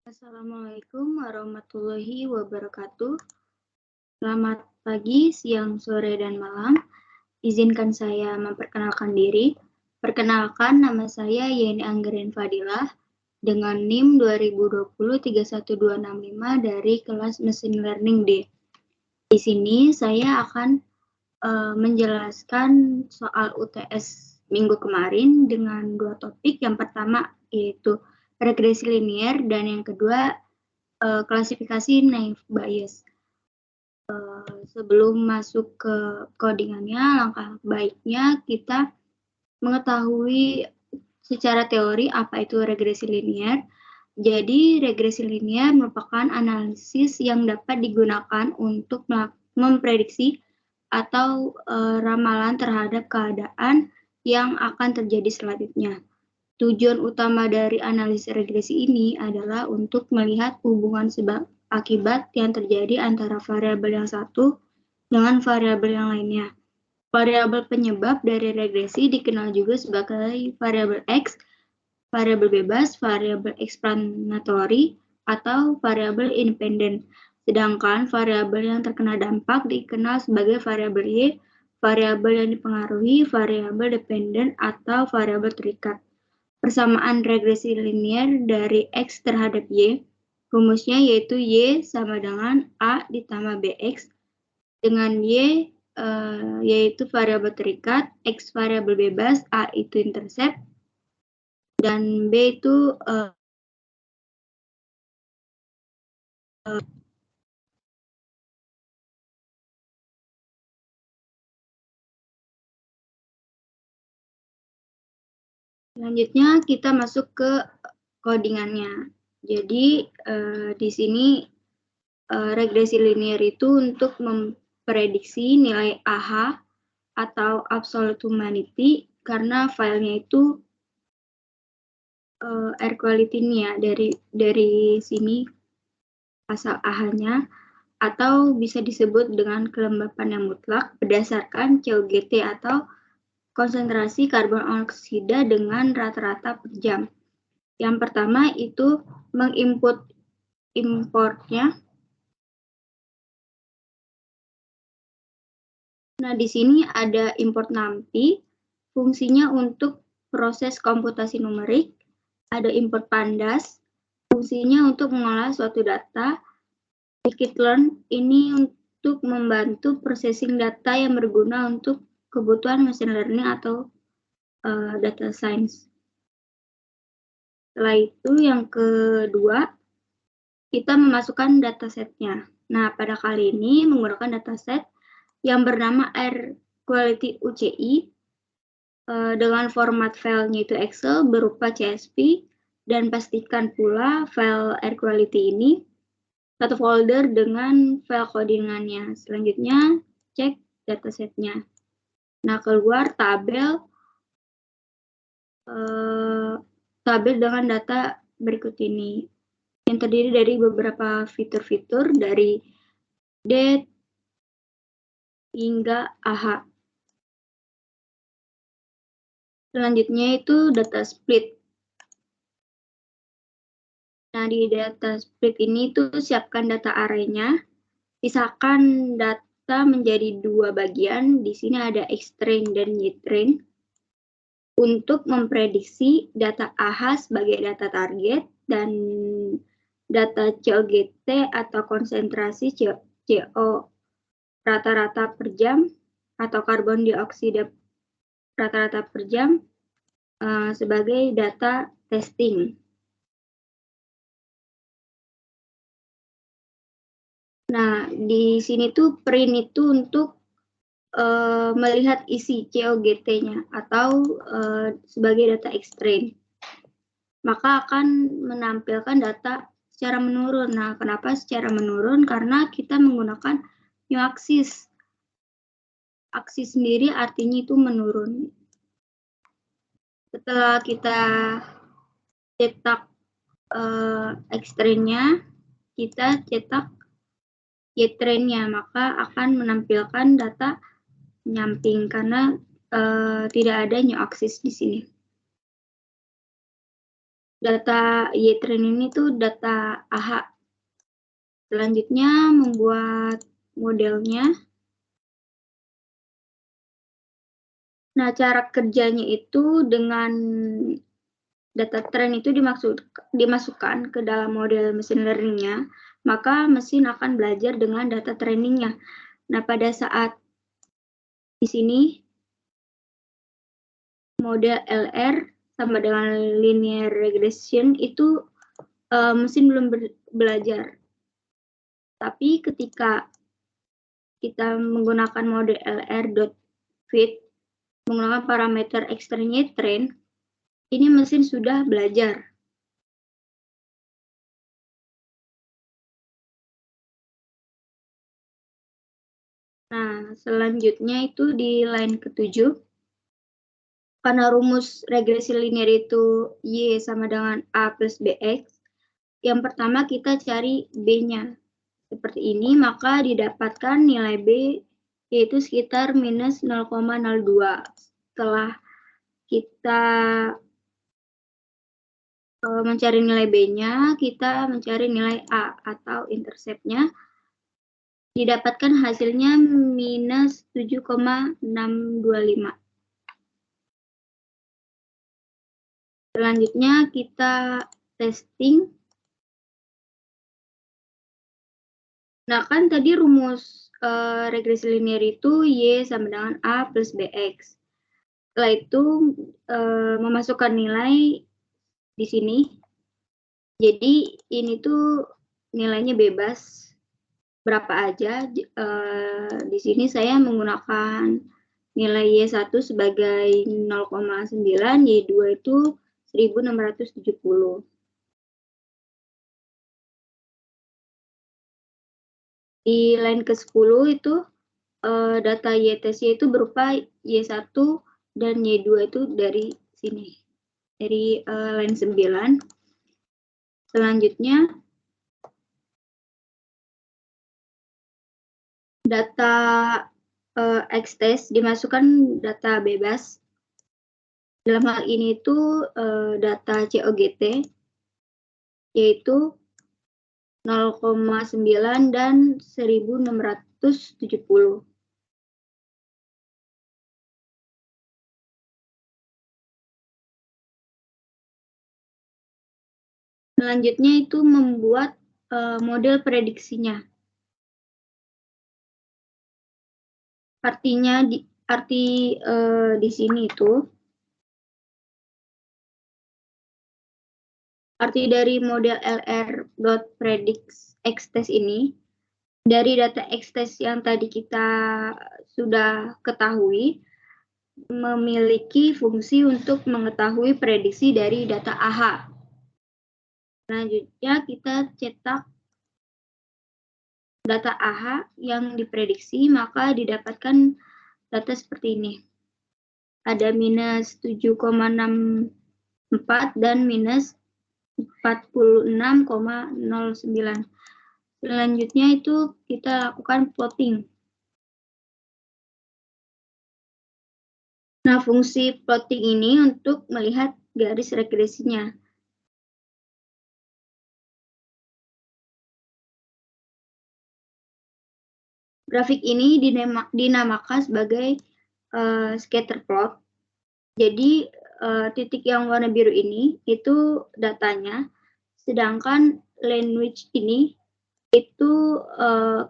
Assalamualaikum warahmatullahi wabarakatuh. Selamat pagi, siang, sore, dan malam. Izinkan saya memperkenalkan diri. Perkenalkan, nama saya Yeni Anggerin Fadilah dengan NIM 2020-31265 dari kelas Machine Learning D. Di sini saya akan menjelaskan soal UTS minggu kemarin dengan dua topik. Yang pertama yaitu regresi linear dan yang kedua klasifikasi naive Bayes. Sebelum masuk ke codingannya, langkah baiknya kita mengetahui secara teori apa itu regresi linear. Jadi, regresi linear merupakan analisis yang dapat digunakan untuk memprediksi atau ramalan terhadap keadaan yang akan terjadi selanjutnya. Tujuan utama dari analisis regresi ini adalah untuk melihat hubungan sebab akibat yang terjadi antara variabel yang satu dengan variabel yang lainnya. Variabel penyebab dari regresi dikenal juga sebagai variabel X, variabel bebas, variabel explanatory, atau variabel independen. Sedangkan variabel yang terkena dampak dikenal sebagai variabel Y, variabel yang dipengaruhi, variabel dependen, atau variabel terikat. Persamaan regresi linear dari X terhadap Y, rumusnya yaitu Y sama dengan A ditambah BX, dengan Y yaitu variabel terikat, X variabel bebas, A itu intercept, dan B itu selanjutnya kita masuk ke codingannya. Jadi di sini regresi linear itu untuk memprediksi nilai AH atau absolute humanity karena filenya itu air quality-nya dari sini asal AH-nya, atau bisa disebut dengan kelembapan yang mutlak berdasarkan COGT atau konsentrasi karbon oksida dengan rata-rata per jam. Yang pertama itu menginput importnya. Nah, di sini ada import NumPy, fungsinya untuk proses komputasi numerik. Ada import Pandas, fungsinya untuk mengolah suatu data. Scikit-learn ini untuk membantu processing data yang berguna untuk kebutuhan machine learning atau data science. Setelah itu yang kedua, kita memasukkan datasetnya. Nah, pada kali ini menggunakan dataset yang bernama Air Quality UCI dengan format filenya itu Excel berupa CSV, dan pastikan pula file Air Quality ini satu folder dengan file codingannya. Selanjutnya, cek datasetnya. Nah, keluar tabel dengan data berikut ini, yang terdiri dari beberapa fitur-fitur dari date hingga AH. Selanjutnya itu data split. Nah, di data split ini tuh siapkan data array-nya, pisahkan data menjadi dua bagian. Di sini ada X-train dan Y-train. Untuk memprediksi data AH sebagai data target dan data COGT atau konsentrasi CO rata-rata per jam atau karbon dioksida rata-rata per jam sebagai data testing. Nah, di sini tuh print itu untuk melihat isi COGT-nya atau sebagai data X-train. Maka akan menampilkan data secara menurun. Nah, kenapa secara menurun? Karena kita menggunakan new axis. Aksis sendiri artinya itu menurun. Setelah kita cetak X-train-nya, kita cetak Y-train-nya, maka akan menampilkan data nyamping karena tidak ada new axis di sini. data Y-Train ini tuh data AHA. Selanjutnya membuat modelnya. Nah, cara kerjanya itu dengan data train itu dimasukkan ke dalam model mesin learning-nya, maka mesin akan belajar dengan data training-nya. Nah, pada saat di sini model LR sama dengan linear regression itu mesin belum belajar. Tapi ketika kita menggunakan model LR.fit menggunakan parameter eksternnya train, ini mesin sudah belajar. Nah, selanjutnya itu di line ke-7, karena rumus regresi linear itu Y sama dengan A plus BX, yang pertama kita cari B-nya. Seperti ini, maka didapatkan nilai B yaitu sekitar minus 0,02. Setelah kita mencari nilai B-nya, kita mencari nilai A atau intercept-nya. Didapatkan hasilnya minus 7,625. Selanjutnya kita testing. Nah, kan tadi rumus regresi linear itu Y sama dengan A plus BX. Setelah itu memasukkan nilai di sini. Jadi ini tuh nilainya bebas berapa aja. Di sini saya menggunakan nilai Y1 sebagai 0,9, Y2 itu 1670. Di line ke-10 itu data YTC itu berupa Y1 dan Y2 itu dari sini, dari line 9. Selanjutnya, data X-test dimasukkan data bebas. Dalam hal ini itu data COGT, yaitu 0,9 dan 1670. Selanjutnya itu membuat model prediksinya. Artinya di sini itu arti dari model LR.predict X-test ini dari data X-test yang tadi kita sudah ketahui memiliki fungsi untuk mengetahui prediksi dari data AHA. Selanjutnya kita cetak data AHA yang diprediksi, maka didapatkan data seperti ini. Ada minus 7,64 dan minus 46,09. Selanjutnya itu kita lakukan plotting. Nah, fungsi plotting ini untuk melihat garis regresinya. Grafik ini dinamakan sebagai scatter plot. Jadi titik yang warna biru ini itu datanya, sedangkan language ini itu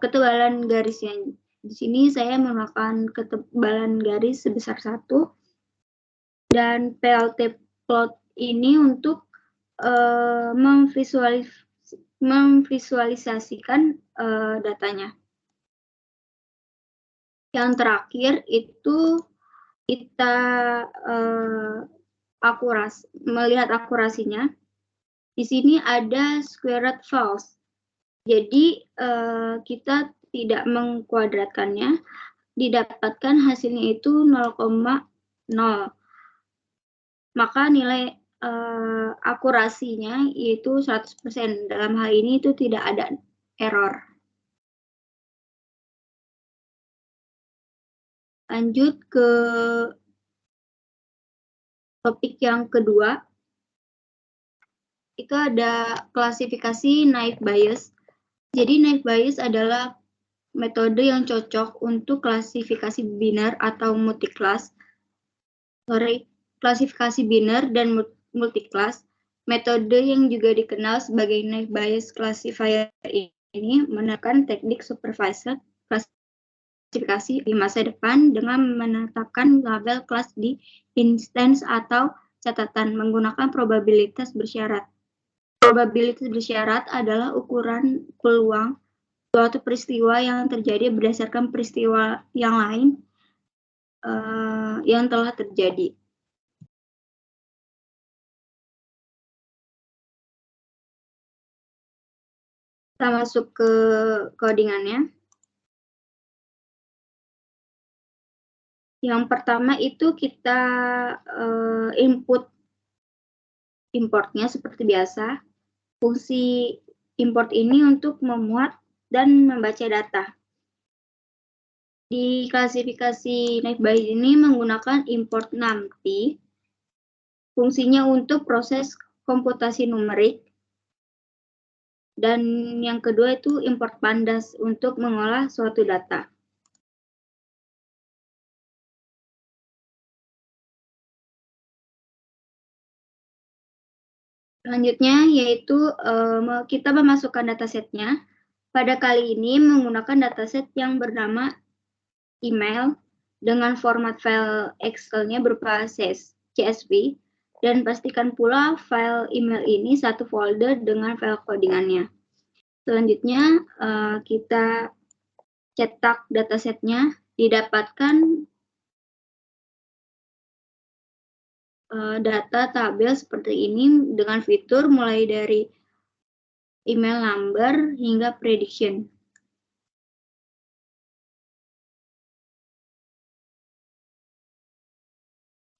ketebalan garisnya. Di sini saya menggunakan ketebalan garis sebesar 1 dan PLT plot ini untuk memvisualisasikan datanya. Yang terakhir itu kita melihat akurasinya. Di sini ada square root false. Jadi kita tidak mengkuadratkannya, didapatkan hasilnya itu 0,0. Maka nilai akurasinya yaitu 100%. Dalam hal ini itu tidak ada error. Lanjut ke topik yang kedua. itu ada klasifikasi naive Bayes. Jadi naive Bayes adalah metode yang cocok untuk klasifikasi biner atau multiclass. Klasifikasi biner dan multiclass. Metode yang juga dikenal sebagai naive Bayes classifier ini menekan teknik supervised klasifikasi di masa depan dengan menetapkan label kelas di instance atau catatan menggunakan probabilitas bersyarat. Probabilitas bersyarat adalah ukuran peluang suatu peristiwa yang terjadi berdasarkan peristiwa yang lain yang telah terjadi. Kita masuk ke codingannya. Yang pertama itu kita importnya seperti biasa. Fungsi import ini untuk memuat dan membaca data. Di klasifikasi naive Bayes ini menggunakan import numpy. Fungsinya untuk proses komputasi numerik. Dan yang kedua itu import pandas untuk mengolah suatu data. Selanjutnya yaitu kita memasukkan datasetnya. Pada kali ini menggunakan dataset yang bernama email dengan format file Excel-nya berupa CSV dan pastikan pula file email ini satu folder dengan file codingannya. Selanjutnya kita cetak datasetnya, didapatkan data tabel seperti ini dengan fitur mulai dari email number hingga prediction.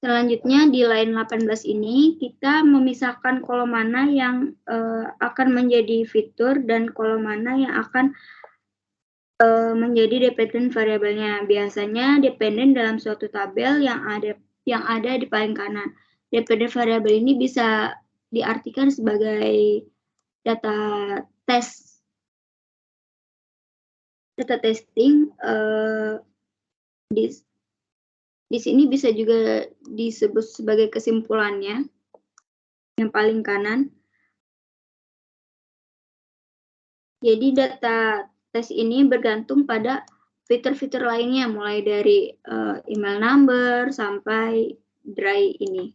Selanjutnya di line 18 ini kita memisahkan kolom mana yang akan menjadi fitur dan kolom mana yang akan menjadi dependent variabelnya. Biasanya dependent dalam suatu tabel yang ada di paling kanan. Dependent variable ini bisa diartikan sebagai data testing. Di sini bisa juga disebut sebagai kesimpulannya yang paling kanan. Jadi data tes ini bergantung pada fitur-fitur lainnya, mulai dari email number sampai dry ini.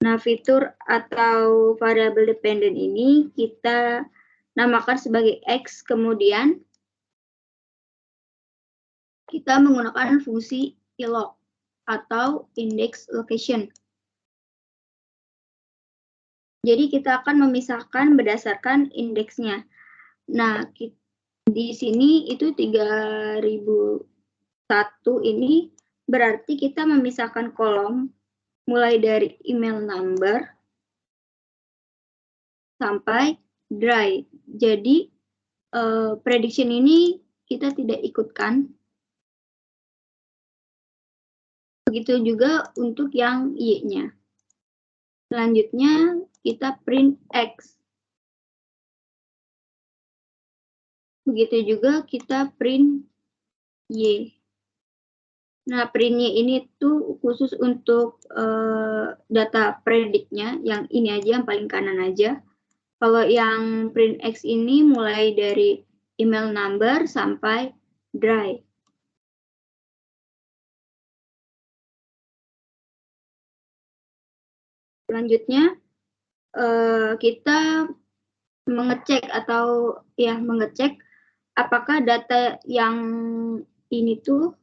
Nah, fitur atau variable dependent ini kita namakan sebagai X, kemudian kita menggunakan fungsi illoc atau index location. Jadi kita akan memisahkan berdasarkan indeksnya. Nah, di sini itu 3001 ini berarti kita memisahkan kolom mulai dari email number sampai dry. Jadi prediction ini kita tidak ikutkan. Begitu juga untuk yang Y-nya. Selanjutnya kita print X. Begitu juga kita print Y. Nah, print-nya ini tuh khusus untuk data prediknya, yang ini aja, yang paling kanan aja. Kalau yang print X ini mulai dari email number sampai dry. Selanjutnya kita mengecek apakah data yang ini tuh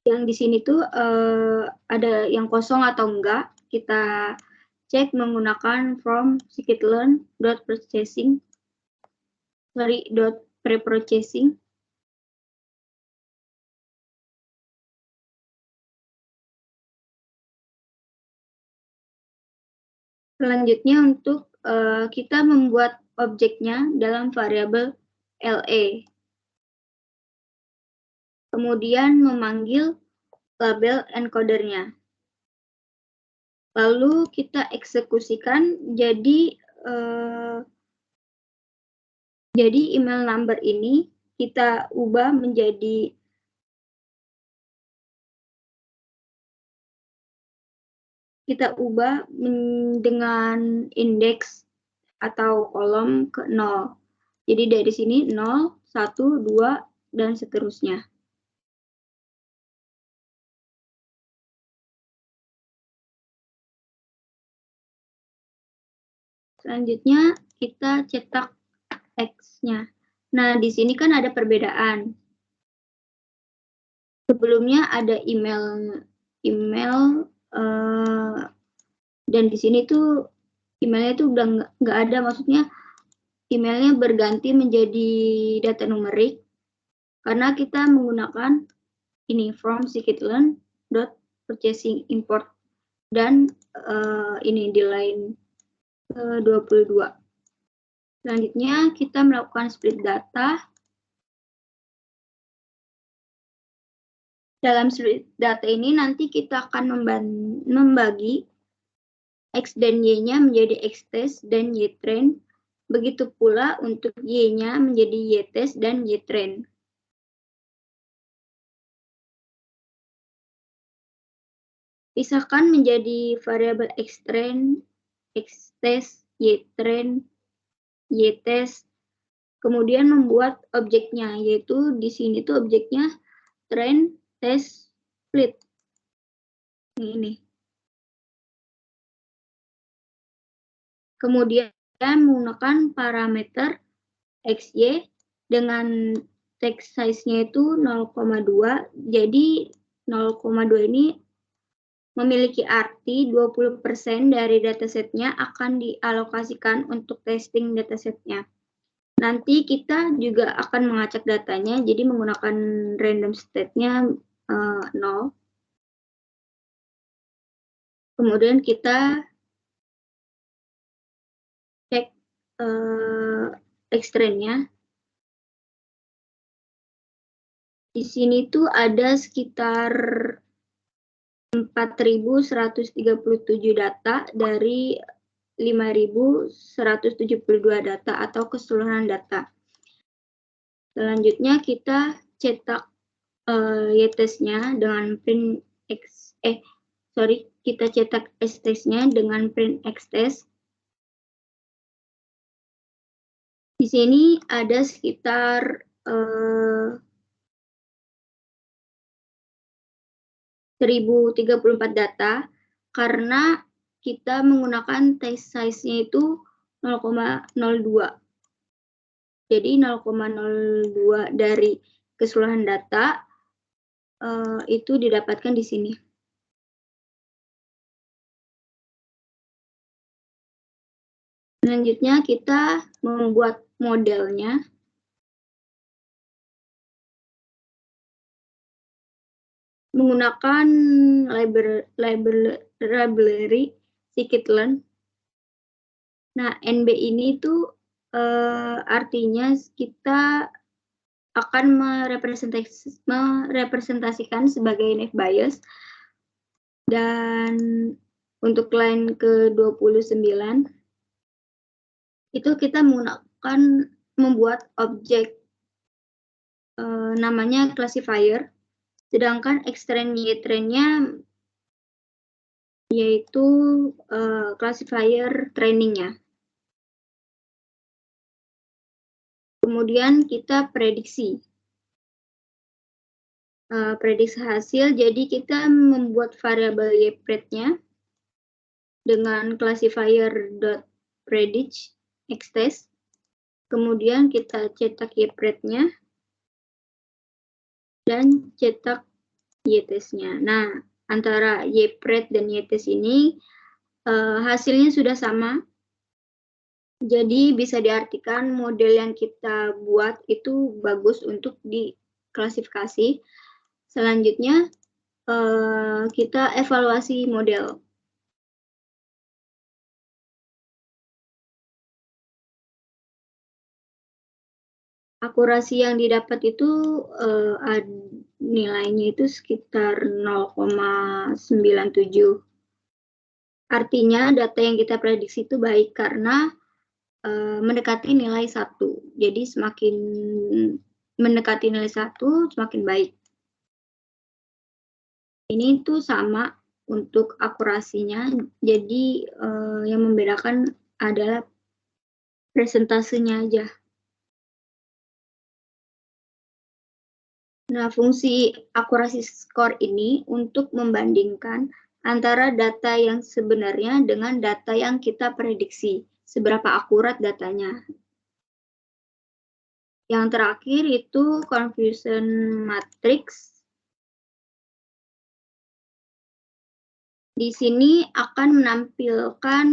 yang di sini tuh ada yang kosong atau enggak. Kita cek menggunakan from preprocessing. Selanjutnya untuk kita membuat objeknya dalam variabel LE. Kemudian memanggil label encodernya. Lalu kita eksekusikan, jadi email number ini kita ubah dengan indeks atau kolom ke 0. Jadi dari sini 0, 1, 2, dan seterusnya. Selanjutnya kita cetak X-nya. Nah, di sini kan ada perbedaan. Sebelumnya ada email dan di sini tuh emailnya tuh udah nggak ada, maksudnya emailnya berganti menjadi data numerik karena kita menggunakan ini from scikit-learn.purchasing import dan ini di line ke-22. Selanjutnya kita melakukan split data. Dalam split data ini nanti kita akan membagi X dan Y-nya menjadi X-test dan Y-train. Begitu pula untuk Y-nya menjadi Y-test dan Y-train. Pisahkan menjadi variabel X-train, X-test, Y-train, Y-test. Kemudian membuat objeknya, yaitu di sini tuh objeknya train, test, split. Ini. Kemudian menggunakan parameter XY dengan text size-nya itu 0,2. Jadi 0,2 ini memiliki arti 20% dari datasetnya akan dialokasikan untuk testing datasetnya. Nanti kita juga akan mengacak datanya, jadi menggunakan random state-nya 0. Kemudian kita cek X-train-nya. Di sini tuh ada sekitar 4.137 data dari 5.172 data atau keseluruhan data. Selanjutnya kita cetak Y-test-nya dengan print kita cetak S-test-nya dengan print X-test. Di sini ada sekitar 1.034 data karena kita menggunakan test size-nya itu 0,02. Jadi 0,02 dari keseluruhan data itu didapatkan di sini. Selanjutnya kita membuat modelnya. Menggunakan library scikit-learn. Nah, NB ini tuh artinya kita akan merepresentasikan sebagai naive Bayes. Dan untuk line ke-29 itu kita menggunakan membuat objek namanya classifier, sedangkan X-train Y-train-nya yaitu classifier trainingnya. Kemudian kita prediksi. Prediksi hasil, jadi kita membuat variabel Y-pred-nya dengan classifier.predict X-test. Kemudian kita cetak Y-pred-nya dan cetak Y-test-nya. Nah, antara Y-pred dan Y-test ini hasilnya sudah sama. Jadi bisa diartikan model yang kita buat itu bagus untuk diklasifikasi. Selanjutnya kita evaluasi model. Akurasi yang didapat itu nilainya itu sekitar 0,97. Artinya data yang kita prediksi itu baik karena mendekati nilai 1. Jadi semakin mendekati nilai 1, semakin baik. Ini tuh sama untuk akurasinya, jadi yang membedakan adalah presentasenya aja. Nah, fungsi akurasi skor ini untuk membandingkan antara data yang sebenarnya dengan data yang kita prediksi, seberapa akurat datanya. Yang terakhir itu confusion matrix. Di sini akan menampilkan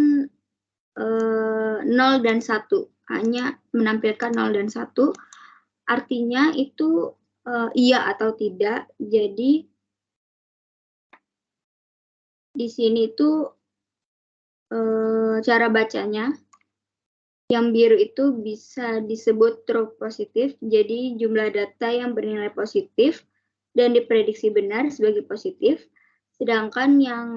0 dan 1, hanya menampilkan 0 dan 1, artinya itu iya atau tidak. Jadi di sini tuh cara bacanya, yang biru itu bisa disebut true positif, jadi jumlah data yang bernilai positif dan diprediksi benar sebagai positif, sedangkan yang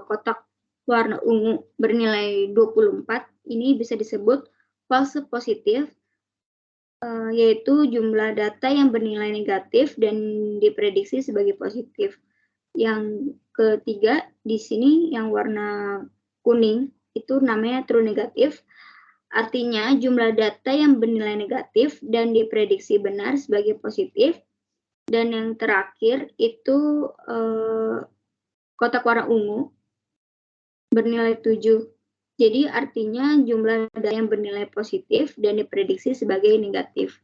kotak warna ungu bernilai 24 ini bisa disebut false positif, yaitu jumlah data yang bernilai negatif dan diprediksi sebagai positif. Yang ketiga di sini yang warna kuning itu namanya true negatif, artinya jumlah data yang bernilai negatif dan diprediksi benar sebagai positif. Dan yang terakhir itu kotak warna ungu bernilai 7. Jadi artinya jumlah data yang bernilai positif dan diprediksi sebagai negatif.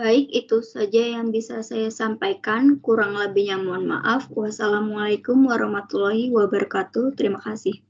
Baik, itu saja yang bisa saya sampaikan. Kurang lebihnya mohon maaf. Wassalamualaikum warahmatullahi wabarakatuh. Terima kasih.